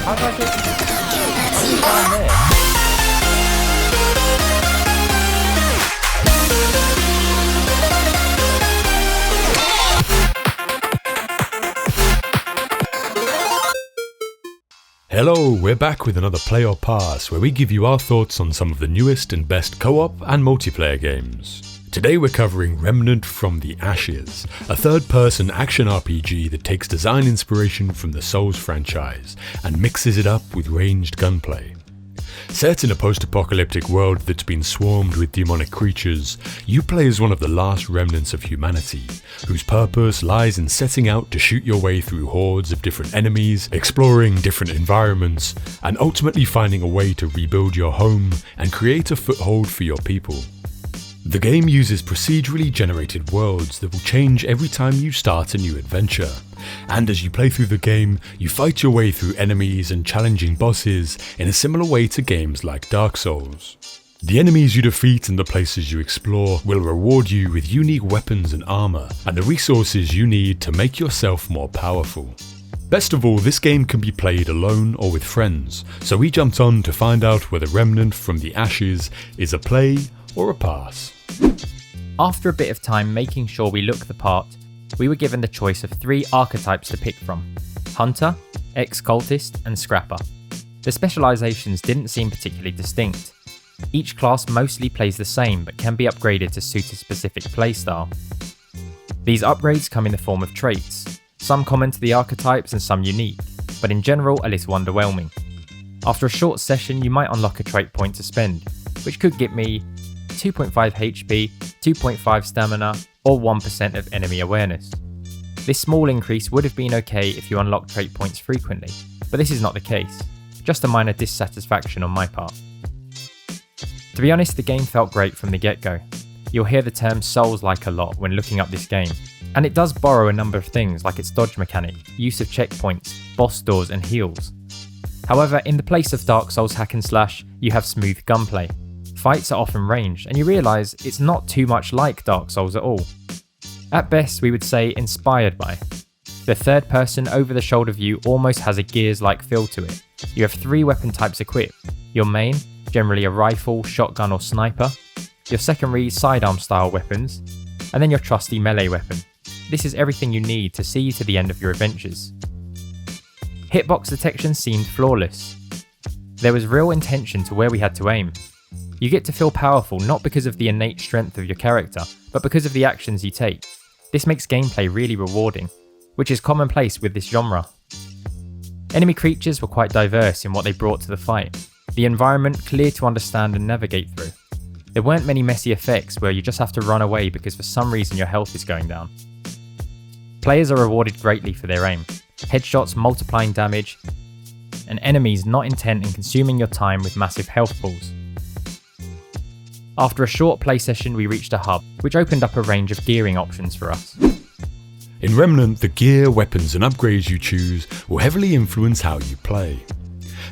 How do I get down there? Hello, we're back with another Play or Pass, where we give you our thoughts on some of the newest and best co-op and multiplayer games. Today we're covering Remnant from the Ashes, a third-person action RPG that takes design inspiration from the Souls franchise and mixes it up with ranged gunplay. Set in a post-apocalyptic world that's been swarmed with demonic creatures, you play as one of the last remnants of humanity, whose purpose lies in setting out to shoot your way through hordes of different enemies, exploring different environments, and ultimately finding a way to rebuild your home and create a foothold for your people. The game uses procedurally generated worlds that will change every time you start a new adventure, and as you play through the game, you fight your way through enemies and challenging bosses in a similar way to games like Dark Souls. The enemies you defeat and the places you explore will reward you with unique weapons and armour, and the resources you need to make yourself more powerful. Best of all, this game can be played alone or with friends, so we jumped on to find out whether Remnant from the Ashes is a play or a pass. After a bit of time making sure we look the part, we were given the choice of 3 archetypes to pick from: Hunter, Ex-Cultist and Scrapper. The specialisations didn't seem particularly distinct. Each class mostly plays the same but can be upgraded to suit a specific playstyle. These upgrades come in the form of traits, some common to the archetypes and some unique, but in general a little underwhelming. After a short session you might unlock a trait point to spend, which could get me 2.5 HP, 2.5 stamina, or 1% of enemy awareness. This small increase would have been okay if you unlock trait points frequently, but this is not the case, just a minor dissatisfaction on my part. To be honest, the game felt great from the get-go. You'll hear the term Souls-like a lot when looking up this game, and it does borrow a number of things like its dodge mechanic, use of checkpoints, boss doors and heals. However, in the place of Dark Souls hack and slash, you have smooth gunplay. Fights are often ranged, and you realise it's not too much like Dark Souls at all. At best, we would say inspired by. The third person over the shoulder view almost has a Gears-like feel to it. You have 3 weapon types equipped: your main, generally a rifle, shotgun or sniper, your secondary sidearm style weapons, and then your trusty melee weapon. This is everything you need to see you to the end of your adventures. Hitbox detection seemed flawless. There was real intention to where we had to aim. You get to feel powerful not because of the innate strength of your character, but because of the actions you take. This makes gameplay really rewarding, which is commonplace with this genre. Enemy creatures were quite diverse in what they brought to the fight, the environment clear to understand and navigate through. There weren't many messy effects where you just have to run away because for some reason your health is going down. Players are rewarded greatly for their aim, headshots multiplying damage, and enemies not intent in consuming your time with massive health pools. After a short play session we reached a hub, which opened up a range of gearing options for us. In Remnant, the gear, weapons and upgrades you choose will heavily influence how you play.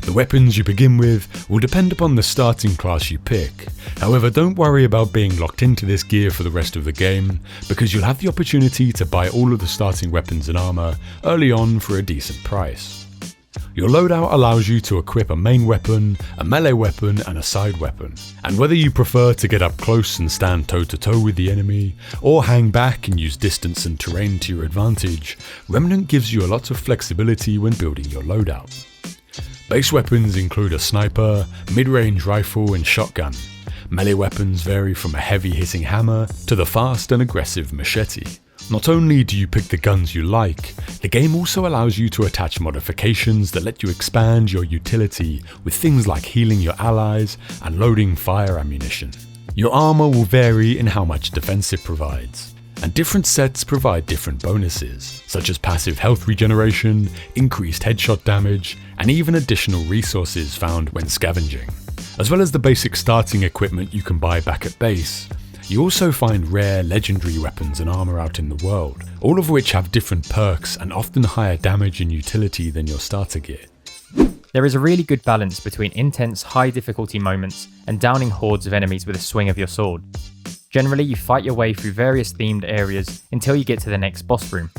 The weapons you begin with will depend upon the starting class you pick. However, don't worry about being locked into this gear for the rest of the game, because you'll have the opportunity to buy all of the starting weapons and armour early on for a decent price. Your loadout allows you to equip a main weapon, a melee weapon and a side weapon, and whether you prefer to get up close and stand toe to toe with the enemy, or hang back and use distance and terrain to your advantage, Remnant gives you a lot of flexibility when building your loadout. Base weapons include a sniper, mid-range rifle and shotgun. Melee weapons vary from a heavy-hitting hammer to the fast and aggressive machete. Not only do you pick the guns you like, the game also allows you to attach modifications that let you expand your utility with things like healing your allies and loading fire ammunition. Your armour will vary in how much defense it provides, and different sets provide different bonuses, such as passive health regeneration, increased headshot damage, and even additional resources found when scavenging. As well as the basic starting equipment you can buy back at base, you also find rare, legendary weapons and armour out in the world, all of which have different perks and often higher damage and utility than your starter gear. There is a really good balance between intense, high difficulty moments and downing hordes of enemies with a swing of your sword. Generally, you fight your way through various themed areas until you get to the next boss room,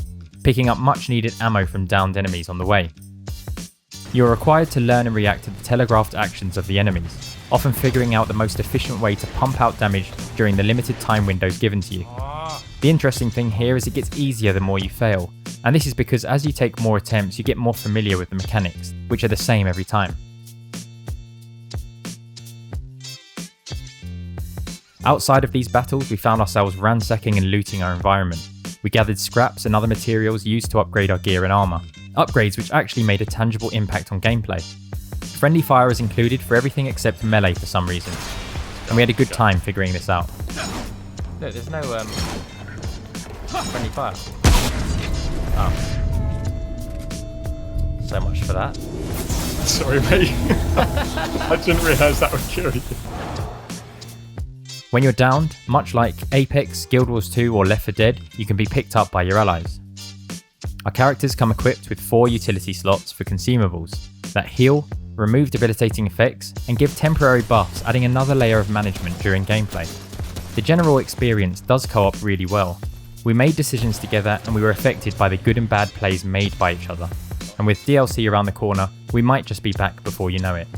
picking up much needed ammo from downed enemies on the way. You are required to learn and react to the telegraphed actions of the enemies, often figuring out the most efficient way to pump out damage during the limited time windows given to you. The interesting thing here is it gets easier the more you fail, and this is because as you take more attempts you get more familiar with the mechanics, which are the same every time. Outside of these battles, we found ourselves ransacking and looting our environment. We gathered scraps and other materials used to upgrade our gear and armour, upgrades which actually made a tangible impact on gameplay. Friendly fire is included for everything except melee for some reason, and we had a good time figuring this out. Look, there's no friendly fire. Oh. So much for that. Sorry, mate. I didn't realise that would kill you. When you're downed, much like Apex, Guild Wars 2 or Left 4 Dead, you can be picked up by your allies. Our characters come equipped with 4 utility slots for consumables that heal, remove debilitating effects, and give temporary buffs, adding another layer of management during gameplay. The general experience does co-op really well. We made decisions together and we were affected by the good and bad plays made by each other. And with DLC around the corner, we might just be back before you know it.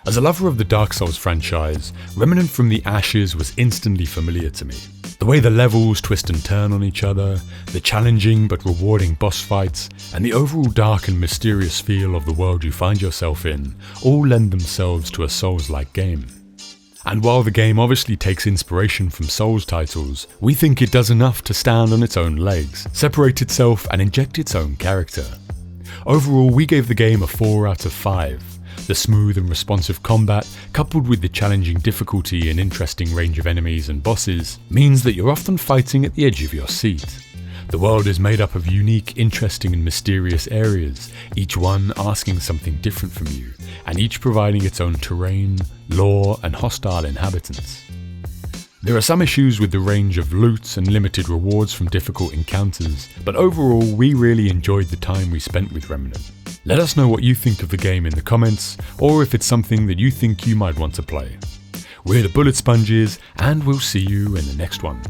As a lover of the Dark Souls franchise, Remnant from the Ashes was instantly familiar to me. The way the levels twist and turn on each other, the challenging but rewarding boss fights, and the overall dark and mysterious feel of the world you find yourself in all lend themselves to a Souls-like game. And while the game obviously takes inspiration from Souls titles, we think it does enough to stand on its own legs, separate itself and inject its own character. Overall, we gave the game a 4 out of 5. The smooth and responsive combat, coupled with the challenging difficulty and interesting range of enemies and bosses, means that you're often fighting at the edge of your seat. The world is made up of unique, interesting and mysterious areas, each one asking something different from you, and each providing its own terrain, lore and hostile inhabitants. There are some issues with the range of loot and limited rewards from difficult encounters, but overall we really enjoyed the time we spent with Remnant. Let us know what you think of the game in the comments, or if it's something that you think you might want to play. We're the Bullet Sponges, and we'll see you in the next one.